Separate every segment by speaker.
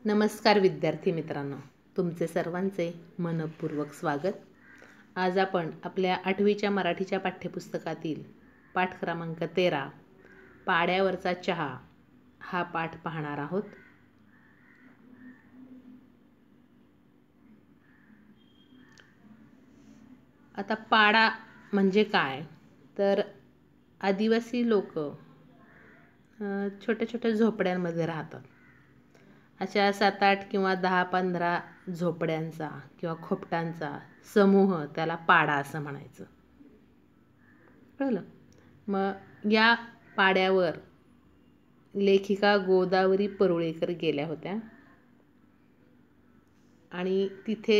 Speaker 1: नमस्कार विद्यार्थी मित्रांनो, तुमचे सर्वांचे मनपूर्वक स्वागत। आज आपण आपल्या 8वीच्या मराठीच्या पाठ्यपुस्तकातील पाठ क्रमांक 13 पाड्यावरचा चहा हा पाठ पाहणार आहोत। आता पाडा म्हणजे काय तर आदिवासी लोक छोट्या छोट्या झोपड्यांमध्ये राहतात। अशा 7-8 किंवा 10-15 झोपड्यांचा किंवा खोपटांचा समूह त्याला पाडा असं म्हणायचं। कळलं? मग या पाड्यावर लेखिका गोदावरी परुळेकर गेल्या होत्या आणि तिथे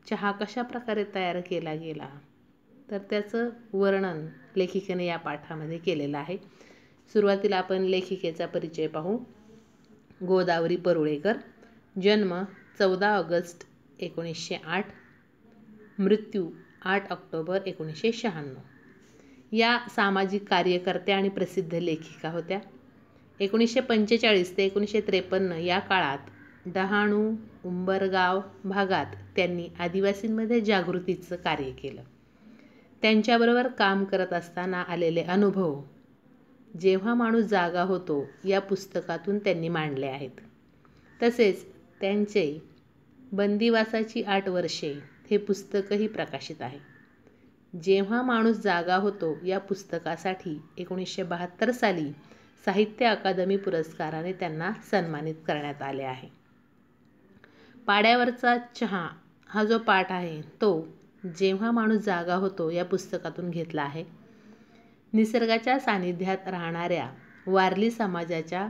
Speaker 1: चहा कशा प्रकारे तयार केला गेला तर त्याचं वर्णन लेखिकेने या पाठामध्ये केलेलं आहे। सुरुवातीला आपण लेखिकेचा परिचय पाहू। गोदावरी परुळेकर, जन्म 14 ऑगस्ट 1908, मृत्यू 8 ऑक्टोबर 1996। या सामाजिक कार्यकर्त्या आणि प्रसिद्ध लेखिका होत्या। 1945 ते 1953 या काळात डहाणू उंबरगाव भागात त्यांनी आदिवासींमध्ये जागृतीचं कार्य केलं। त्यांच्याबरोबर काम करत असताना आलेले अनुभव जेव्हा माणूस जागा होतो या पुस्तकातून त्यांनी मांडले आहेत। तसेच त्यांचे बंदिवासाची 8 वर्षे हे पुस्तकही प्रकाशित आहे। जेव्हा माणूस जागा होतो या पुस्तकासाठी 1972 साली साहित्य अकादमी पुरस्काराने त्यांना सन्मानित करण्यात आले आहे। पाड्यावरचा चहा हा जो पाठ आहे तो जेव्हा माणूस जागा होतो या पुस्तकातून घेतला आहे। निसर्गाच्या सानिध्यात राहणाऱ्या वारली समाजाच्या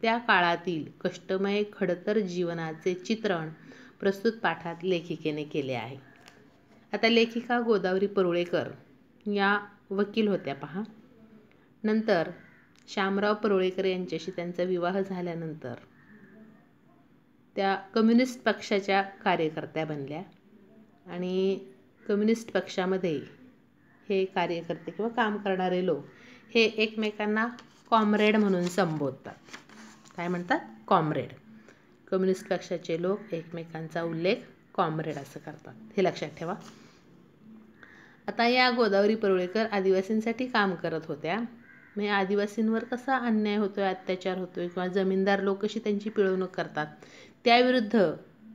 Speaker 1: त्या काळातील कष्टमय खडतर जीवनाचे चित्रण प्रस्तुत पाठात लेखिकेने केले आहे। आता लेखिका गोदावरी परुळेकर या वकील होत्या पहा। नंतर शामराव परुळेकर यांच्याशी त्यांचा विवाह झाल्यानंतर त्या कम्युनिस्ट पक्षाच्या कार्यकर्त्या बनल्या आणि कम्युनिस्ट पक्षामध्ये हे कार्यकर्ते किंवा काम करणारे लोक हे एकमेकांना कॉम्रेड म्हणून संबोधतात। काय म्हणतात? कॉम्रेड। कम्युनिस्ट पक्षाचे लोक एकमेकांचा उल्लेख कॉम्रेड असं करतात, हे लक्षात ठेवा। आता या गोदावरी परुळेकर आदिवासींसाठी काम करत होत्या। म्हणजे आदिवासींवर कसा अन्याय होतोय, अत्याचार होतोय किंवा जमीनदार लोक कशी त्यांची पिळवणूक करतात त्याविरुद्ध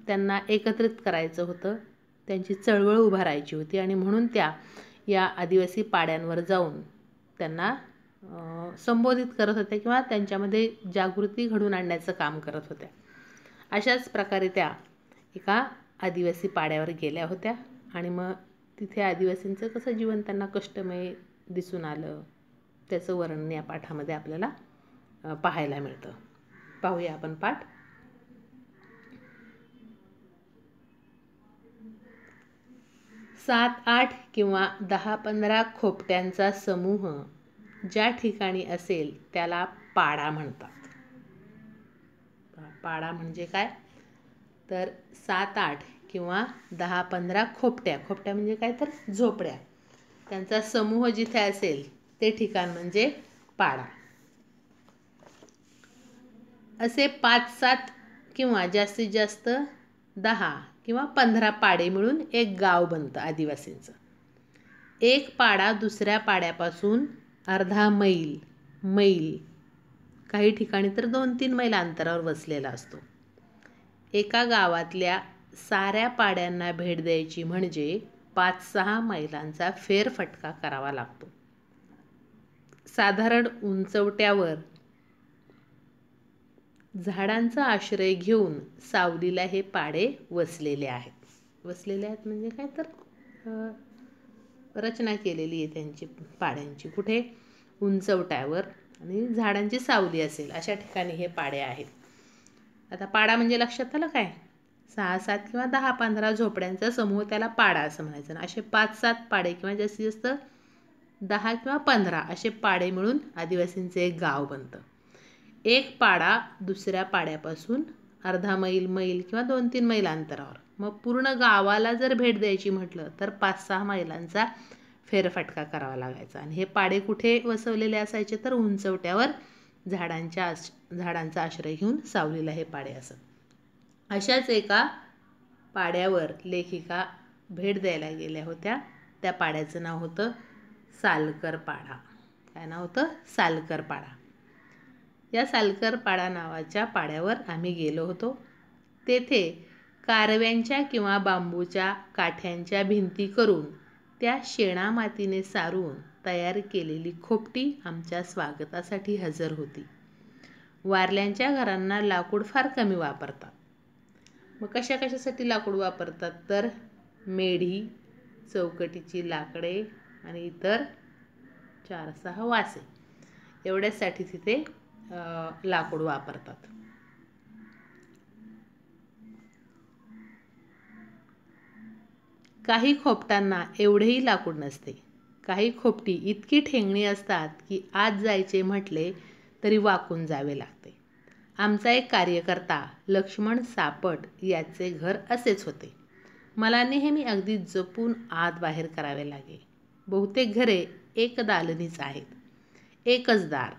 Speaker 1: त्यांना एकत्रित करायचं होतं, त्यांची चळवळ उभारायची होती आणि म्हणून त्या या आदिवासी पाड्यांवर जाऊन त्यांना संबोधित करत होत्या किंवा त्यांच्यामध्ये जागृती घडवून आणण्याचं काम करत होत्या। अशाच प्रकारे त्या एका आदिवासी पाड्यावर गेल्या होत्या आणि मग तिथे आदिवासींचं कसं जीवन त्यांना कष्टमय दिसून आलं त्याचं वर्णन या पाठामध्ये आपल्याला पाहायला मिळतं। पाहूया आपण पाठ। 7-8 किंवा 10-15 खोपट्यांचा समूह ज्या ठिकाणी असेल त्याला पाडा म्हणतात। पाडा म्हणजे काय तर 7-8 किंवा 10-15 खोपट्या, खोपट्या म्हणजे काय तर झोपड्या, त्यांचा समूह जिथे असेल ते ठिकाण म्हणजे पाडा। असे 5-7 किंवा जास्तीत जास्त 10 किंवा 15 पाडे मिळून एक गाव बनतं आदिवासींचं। एक पाडा दुसऱ्या पाड्यापासून अर्धा मैल, काही ठिकाणी तर 2-3 मैल अंतरावर वसलेला असतो। एका गावातल्या साऱ्या पाड्यांना भेट द्यायची म्हणजे 5-6 मैलांचा फेरफटका करावा लागतो। साधारण उंचवट्यावर झाडांचा आश्रय घेऊन सावलीला हे पाडे वसलेले आहेत। वसलेले आहेत म्हणजे काय तर रचना केलेली आहे त्यांची पाड्यांची। कुठे? उंचवट्यावर आणि झाडांची सावली असेल अशा ठिकाणी हे पाडे आहेत। आता पाडा म्हणजे लक्षात आलं काय? 6-7 किंवा 10-15 झोपड्यांचा समूह त्याला पाडा असं म्हणायचं। असे 5-7 पाडे किंवा जास्तीत जास्त 10 किंवा 15 असे पाडे मिळून आदिवासींचं एक गाव बनतं। एक पाडा दुसऱ्या पाड्यापासून अर्धा मैल किंवा 2-3 मैल अंतरावर। मग पूर्ण गावाला जर भेट द्यायची म्हटलं तर 5-6 मैलांचा फेरफटका करावा लागायचा। आणि हे पाडे कुठे वसवलेले असायचे तर उंचवट्यावर झाडांचा आश्रय घेऊन सावलीला हे पाडे असत। अशाच एका पाड्यावर लेखिका भेट द्यायला गेल्या होत्या. त्या पाड्याचं नाव होतं सालकर पाडा. काय नाव होतं? सालकर पाडा. या सालकर पाडा नावाच्या पाड्यावर आम्ही गेलो होतो. तेथे कारव्यांच्या किंवा बांबूच्या काठ्यांच्या भिंती करून त्या शेणामातीने सारून तयार केलेली खोपटी आमच्या स्वागतासाठी हजर होती. वारल्यांच्या घरांना लाकूड फार कमी वापरतात. मग कशासाठी लाकूड वापरतात? तर मेढी, चौकटीची लाकडे आणि इतर 4-6 वासे एवढ्यासाठी तिथे लाकूड वापरतात. काही खोपटांना एवढेही लाकूड नसते. काही खोपटी इतकी ठेंगणी असतात की आत जायचे म्हटले तरी वाकून जावे लागते. आमचा एक कार्यकर्ता लक्ष्मण सापट याचे घर असेच होते. मला नेहमी अगदी जपून आत बाहेर करावे लागे. बहुतेक घरे एक दालनीच आहेत. एकच दार.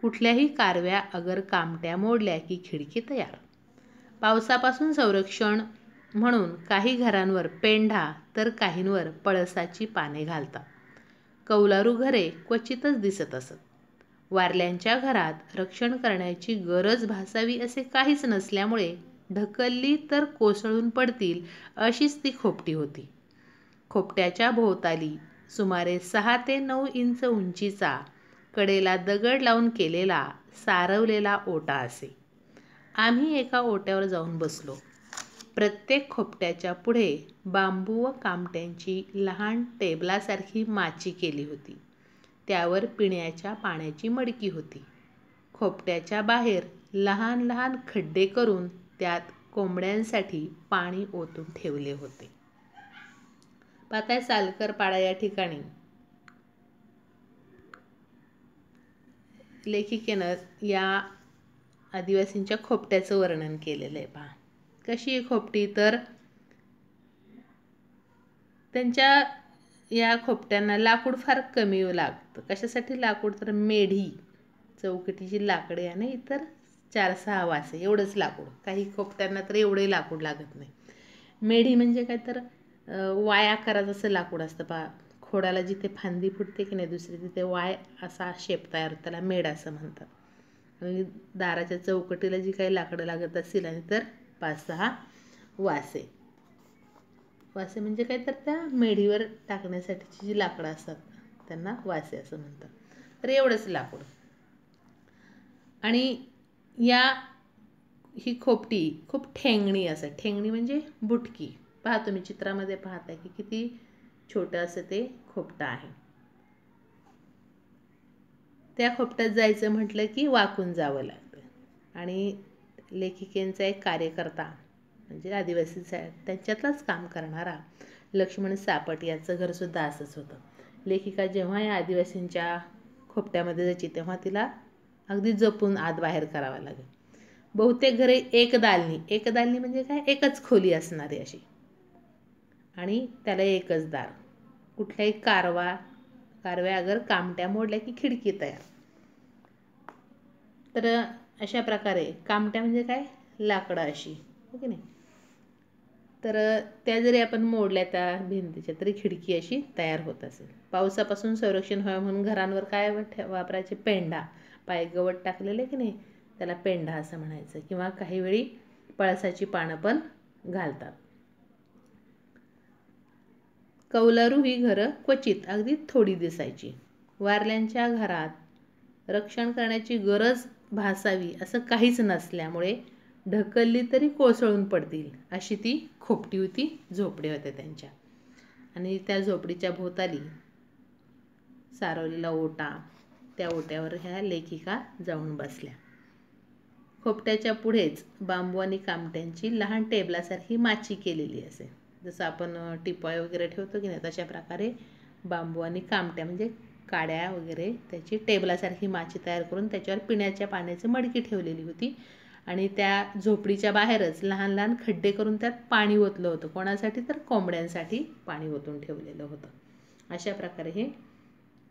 Speaker 1: कुठल्याही कारव्या अगर कामट्या मोडल्या की खिडकी तयार. पावसापासून संरक्षण म्हणून काही घरांवर पेंढा तर काहींवर पळसाची पाने घालतात. कौलारू घरे क्वचितच दिसत असत. वारल्यांच्या घरात रक्षण करण्याची गरज भासावी असे काहीच नसल्यामुळे ढकलली तर कोसळून पडतील अशीच ती खोपटी होती. खोपट्याच्या भोवताली सुमारे 6 ते 9 इंच उंचीचा कडेला दगड लावून केलेला सारवलेला ओटा असे. आम्ही एका ओट्यावर जाऊन बसलो. प्रत्येक खोपट्याच्या पुढे बांबू व कामट्यांची लहान टेबलासारखी माची केली होती. त्यावर पिण्याच्या पाण्याची मडकी होती. खोपट्याच्या बाहेर लहान लहान खड्डे करून त्यात कोंबड्यांसाठी पाणी ओतून ठेवले होते. पाहताय सालकर पाडा या ठिकाणी लेखिकेनं या आदिवासींच्या खोपट्याचं वर्णन केलेलं आहे. पहा कशी आहे खोपटी. तर त्यांच्या या खोपट्यांना लाकूड फार कमी लागतं. कशासाठी लाकूड? तर मेढी, चौकटीची लाकडे आणि इतर 4-6 वासे एवढंच लाकूड. काही खोपट्यांना तर एवढे लाकूड लागत नाही. मेढी म्हणजे काय? तर वाय आकाराचं असं लाकूड असतं. पहा खोडाला जिथे फांदी फुटते की नाही दुसरी तिथे वाय असा शेप तयार होतो. त्याला मेढ असं म्हणतात. आणि दाराच्या चौकटीला जी काही लाकडं लागत असतील आणि तर 5-6 वासे. वासे म्हणजे काय? तर त्या मेढीवर टाकण्यासाठीची जी लाकडं असतात त्यांना वासे असं म्हणतात. तर एवढंच लाकूड. आणि ही खोपटी खूप ठेंगणी असं. ठेंगणी म्हणजे बुटकी. पहा तुम्ही चित्रामध्ये पाहताय की किती छोटं असं ते खोपटं आहे. त्या खोपट्यात जायचं म्हटलं की वाकून जावं लागतं. आणि लेखिकेंचा एक कार्यकर्ता म्हणजे आदिवासी त्यांच्यातलाच काम करणारा लक्ष्मण सापट याचं घरसुद्धा असंच होतं. लेखिका जेव्हा या आदिवासींच्या खोपट्यामध्ये जायची तेव्हा तिला अगदी जपून आत बाहेर करावं लागेल. बहुतेक घरे एक दालनी म्हणजे काय? एकच खोली असणारी अशी. आणि त्याला एकच दार. कुठल्याही कारव्या अगर कामट्या मोडल्या की खिडकी तयार. तर अशा प्रकारे कामट्या म्हणजे काय? लाकडं अशी, हो की नाही? तर त्या जरी आपण मोडल्या त्या भिंतीच्या तरी खिडकी अशी तयार होत असेल. पावसापासून संरक्षण व्हावं म्हणून घरांवर काय वापरायचे? पेंढा. पाय गवत टाकलेलं की नाही त्याला पेंढा असं म्हणायचं. किंवा काही वेळी पळसाची पानं पण घालतात. कौलारू ही घरं क्वचित अगदी थोडी दिसायची. वारल्यांच्या घरात रक्षण करण्याची गरज भासावी असं काहीच नसल्यामुळे ढकलली तरी कोसळून पडतील अशी ती खोपटी होती. झोपड्या होत्या त्यांच्या. आणि त्या झोपडीच्या भोवताली सारवलेला ओटा. त्या ओट्यावर ह्या लेखिका जाऊन बसल्या. खोपट्याच्या पुढेच बांबू आणि कामट्यांची लहान टेबलासारखी माची केलेली असे. जसं आपण टिपॉय वगैरे ठेवतो की नाही तशा प्रकारे बांबू आणि कामट्या म्हणजे काड्या वगैरे त्याची टेबलासारखी माची तयार करून त्याच्यावर पिण्याच्या पाण्याची मडकी ठेवलेली होती. आणि त्या झोपडीच्या बाहेरच लहान लहान खड्डे करून त्यात पाणी ओतलं होतं. कोणासाठी? तर कोंबड्यांसाठी पाणी ओतून ठेवलेलं होतं. अशा प्रकारे हे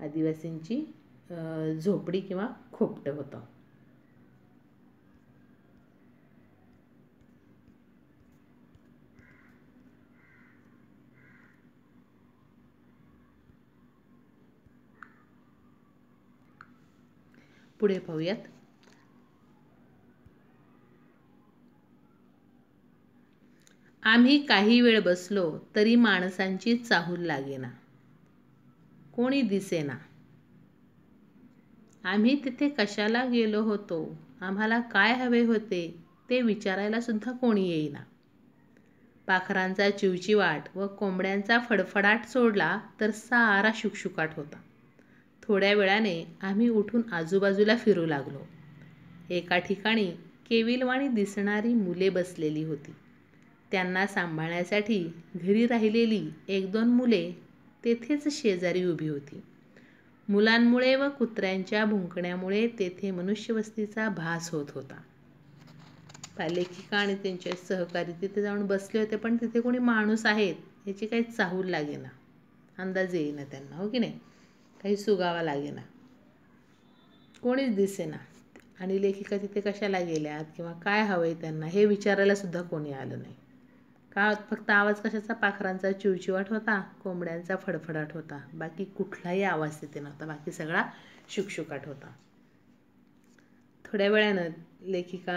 Speaker 1: आदिवासींची झोपडी किंवा खोपटं होतं. पुढे पाहूयात. आम्ही काही वेळ बसलो तरी माणसांची चाहूल लागेना, कोणी दिसेना. आम्ही तिथे कशाला गेलो होतो, आम्हाला काय हवे होते ते विचारायला सुद्धा कोणी येईना. पाखरांचा चिवचिवाट व कोंबड्यांचा फडफडाट सोडला तर सारा शुकशुकाट होता. थोड्या वेळाने आम्ही उठून आजूबाजूला फिरू लागलो. एका ठिकाणी केविलवाणी दिसणारी मुले बसलेली होती. त्यांना सांभाळण्यासाठी घरी राहिलेली 1-2 मुले तेथेच शेजारी उभी होती. मुलांमुळे व कुत्र्यांच्या भुंकण्यामुळे तेथे मनुष्यवस्तीचा भास होत होता. लेखिका आणि त्यांचे सहकारी तिथे जाऊन बसले होते, पण तिथे कोणी माणूस आहेत याची काही चाहूल लागेना, अंदाज येईना त्यांना, हो की नाही, काही सुगावा लागेना, कोणीच दिसेना. आणि लेखिका तिथे कशाला गेल्यात किंवा काय हवंय त्यांना हे विचारायला सुद्धा कोणी आलं नाही. का फक्त आवाज कशाचा, पाखरांचा चिवचिवाट होता, कोंबड्यांचा फडफडाट होता, बाकी कुठलाही आवाज तिथे नव्हता, बाकी सगळा शुकशुकाट होता. थोड्या वेळानं लेखिका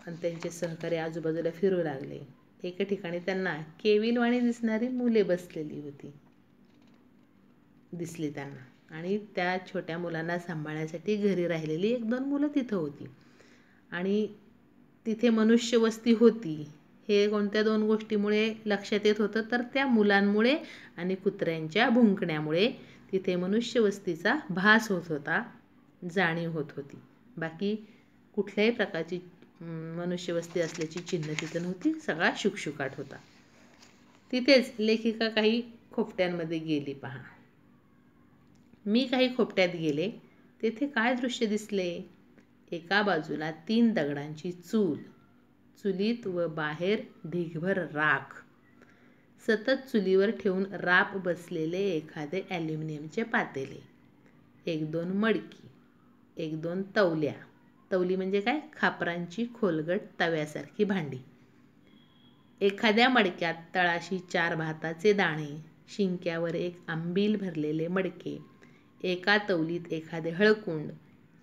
Speaker 1: आणि त्यांचे सहकारी आजूबाजूला फिरू लागले. एका ठिकाणी त्यांना केविलवाणी दिसणारी मुले बसलेली दिसली त्यांना, आणि त्या छोट्या मुलांना सांभाळण्यासाठी घरी राहिलेली 1-2 मुलं तिथं होती. आणि तिथे मनुष्यवस्ती होती हे कोणत्या 2 गोष्टीमुळे लक्षात येत होतं, तर त्या मुलांमुळे आणि कुत्र्यांच्या भुंकण्यामुळे तिथे मनुष्यवस्तीचा भास होत होता, जाणीव होत होती. बाकी कुठल्याही प्रकारची मनुष्यवस्ती असल्याची चिन्ह तिथं नव्हती, सगळा शुकशुकाट होता. तिथेच लेखिका काही खोपट्यांमध्ये गेली. पहा, मी काही खोपट्यात गेले. तेथे काय दृश्य दिसले. एका बाजूला 3 दगडांची चूल, चुलीत व बाहेर ढिगभर राख, सतत चुलीवर ठेवून राप बसलेले एखादे ॲल्युमिनियमचे पातेले, 1-2 मडकी, 1-2 तवल्या, तवली म्हणजे काय, खापरांची खोलगट तव्यासारखी भांडी, एखाद्या मडक्यात तळाशी 4 भाताचे दाणे, शिंक्यावर 1 आंबील भरलेले मडके, एका तवलीत एखादे हळकुंड,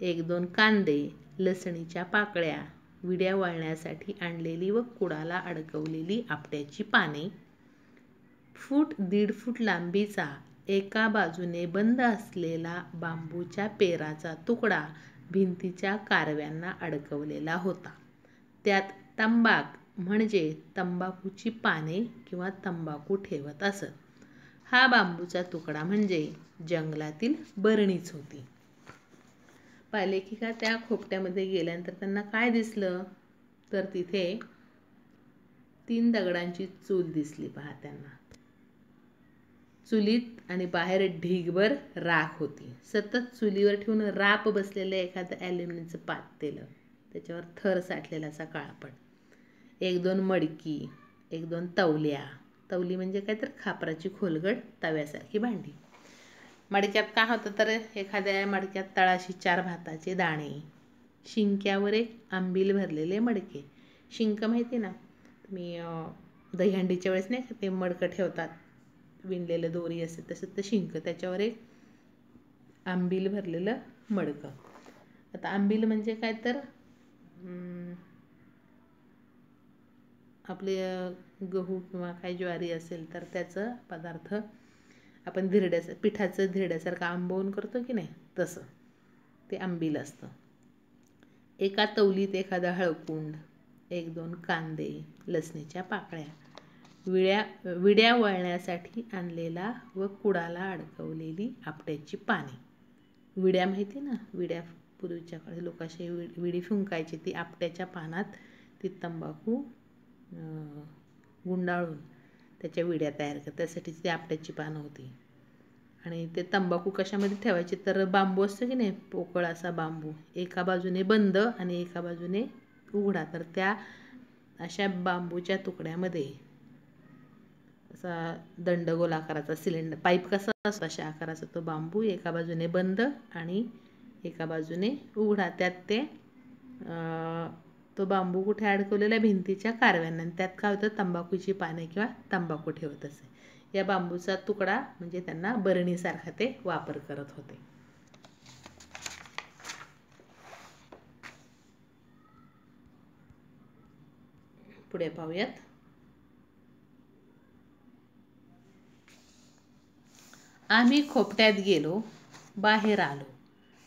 Speaker 1: 1-2 कांदे, लसणीच्या पाकळ्या, विड्या वळण्यासाठी आणलेली व कुडाला अडकवलेली आपट्याची पाने, 1-1.5 फूट लांबीचा एका बाजूने बंद असलेला बांबूच्या पेराचा तुकडा भिंतीच्या कारव्यांना अडकवलेला होता. त्यात तंबाक म्हणजे तंबाखूची पाने किंवा तंबाखू ठेवत असत. हा बांबूचा तुकडा म्हणजे जंगलातील बरणीच होती. लेखिका त्या खोपट्यामध्ये गेल्यानंतर त्यांना काय दिसलं, तर तिथे 3 दगडांची चूल दिसली. पहा, त्यांना चुलीत आणि बाहेर ढिगभर राख होती. सतत चुलीवर ठेवून राप बसलेलं एखादं ॲल्युमिनियमचं पातेलं, त्याच्यावर थर साठलेला असा काळपट, 1-2 मडकी, 1-2 तवल्या, तवली म्हणजे काय तर खापराची खोलगट तव्यासारखी भांडी. मडक्यात काय होतं, तर एखाद्या मडक्यात तळाशी 4 भाताचे दाणे, शिंक्यावर 1 आंबील भरलेले मडके. शिंक माहिती ना तुम्ही, दहीहंडीच्या वेळेस नाही का ते मडकं ठेवतात, विणलेलं दोरी असते तसं ते शिंक, त्याच्यावर 1 आंबील भरलेलं मडकं. आता आंबील म्हणजे काय तर आपले गहू किंवा काही ज्वारी असेल तर त्याचं पदार्थ आपण पिठाचं धिरड्यासारखं आंबवून करतो की नाही, तसं ते आंबील असतं. एका तवलीत एखादा हळकुंड, 1-2 कांदे, लसणीच्या पाकळ्या, विड्या वळण्यासाठी आणलेला व कुडाला अडकवलेली आपट्याची पाने. विड्या माहिती ना, विड्या पूर्वीच्या काळी लोक असे विडी फुंकायची, ती आपट्याच्या पानात ती तंबाखू गुंडाळून त्याच्या विड्या तयार करतात, त्यासाठी ती आपट्याची पानं होती. आणि ते तंबाखू कशामध्ये ठेवायचे, तर बांबू असतो की नाही, पोकळ असा बांबू, एका बाजूने बंद आणि एका बाजूने उघडा, तर त्या अशा बांबूच्या तुकड्यामध्ये असा दंडगोल आकाराचा सिलेंडर पाईप कसा असतो अशा आकाराचा तो बांबू, एका बाजूने बंद आणि एका बाजूने उघडा, त्यात ते तो बांबू कुठे अडकवलेला, भिंतीच्या कारव्यांना, त्यात काय होतं, तंबाखूची पाने किंवा तंबाखू ठेवत असे. या बांबूचा तुकडा म्हणजे त्यांना बरणीसारखा ते वापर करत होते. पुढे पाहूयात. आम्ही खोपट्यात गेलो, बाहेर आलो.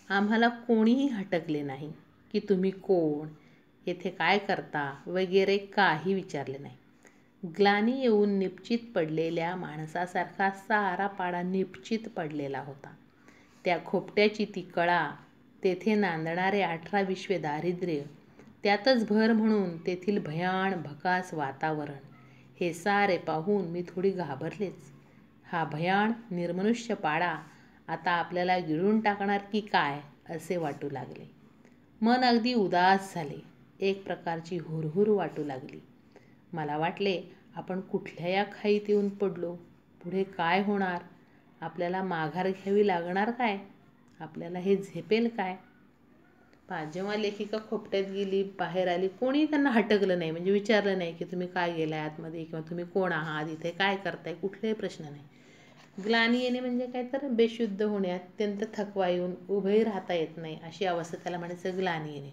Speaker 1: आम्हाला कोणीही हटकले नाही की तुम्ही कोण, येथे काय करता वगैरे काही विचारले नाही. ग्लानी येऊन निपचित पडलेल्या माणसासारखा सारा पाडा निपचित पडलेला होता. त्या खोपट्याची ती कळा, तेथे नांदणारे 18-20 दारिद्र्य, त्यातच भर म्हणून तेथील भयाण भकास वातावरण, हे सारे पाहून मी थोडी घाबरलेच. हा भयाण निर्मनुष्य पाडा आता आपल्याला गिळून टाकणार की काय असे वाटू लागले. मन अगदी उदास झाले. एक प्रकारची हुरहुर वाटू लागली. मला वाटले आपण कुठल्या या खाईत येऊन पडलो. पुढे काय होणार? आपल्याला माघार घ्यावी लागणार काय? आपल्याला हे झेपेल काय? जेव्हा लेखिका खोपट्यात गेली, बाहेर आली, कोणी त्यांना हटकलं नाही, म्हणजे विचारलं नाही की तुम्ही काय गेलाय आतमध्ये किंवा तुम्ही कोण आहात, इथे काय करताय, कुठलेही प्रश्न नाही. ग्लानी येणे म्हणजे काय तर बेशुद्ध होणे, अत्यंत थकवा येऊन उभेही राहता येत नाही अशी अवस्था, त्याला म्हणायचं ग्लानी येणे.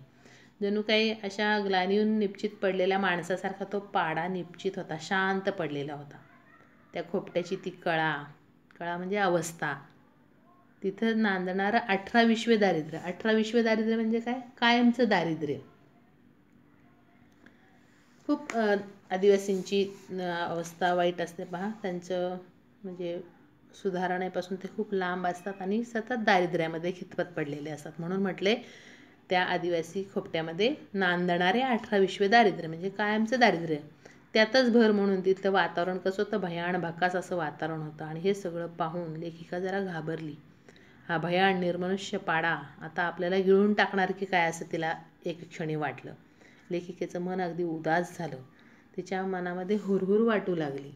Speaker 1: जणू काही अशा ग्लानीहून निपचित पडलेल्या माणसासारखा तो पाडा निपचित होता, शांत पडलेला होता. त्या खोपट्याची ती कळा म्हणजे अवस्था, तिथं नांदणारं 18-20 दारिद्र्य. 18-20 दारिद्र्य म्हणजे काय? कायमचं दारिद्र्य. खूप आदिवासींची अवस्था वाईट असते पहा. त्यांचं म्हणजे सुधारण्यापासून ते खूप लांब असतात आणि सतत दारिद्र्यामध्ये खितपत पडलेले असतात. म्हणून म्हटले त्या आदिवासी खोपट्यामध्ये नांदणारे 18-20 दारिद्र्य म्हणजे कायमचं दारिद्र्य, त्यातच भर म्हणून तिथलं वातावरण कसं होतं, भयाण भकास असं वातावरण होतं. आणि हे सगळं पाहून लेखिका जरा घाबरली. हा भयाण निर्मनुष्य पाडा आता आपल्याला गिळून टाकणार की काय असं तिला एक क्षणी वाटलं. लेखिकेचं मन अगदी उदास झालं. तिच्या मनामध्ये हुरहुर वाटू लागली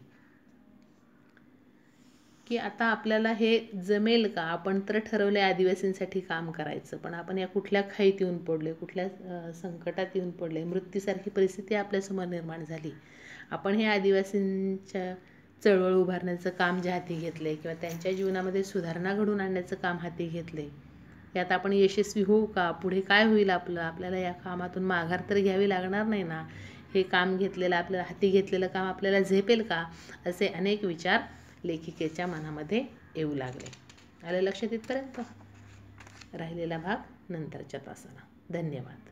Speaker 1: की आता आपल्याला हे जमेल का? आपण तर ठरवले आदिवासींसाठी काम करायचं, पण आपण या कुठल्या खाईत येऊन पडले, कुठल्या संकटात येऊन पडले, मृत्यूसारखी परिस्थिती आपल्यासमोर निर्माण झाली. आपण हे आदिवासींच्या चळवळ उभारण्याचं काम जे हाती घेतले किंवा त्यांच्या जीवनामध्ये सुधारणा घडवून आणण्याचं काम हाती घेतले, यात आपण यशस्वी होऊ का? पुढे काय होईल आपलं? आपल्याला या कामातून माघार तर घ्यावी लागणार नाही ना? हे काम घेतलेलं, आपल्याला हाती घेतलेलं काम आपल्याला झेपेल का? असे अनेक विचार लेखिकेच्या मनामध्ये येऊ लागले. आलं लक्षात इथपर्यंत? राहिलेला भाग नंतरच्या तासाला. धन्यवाद.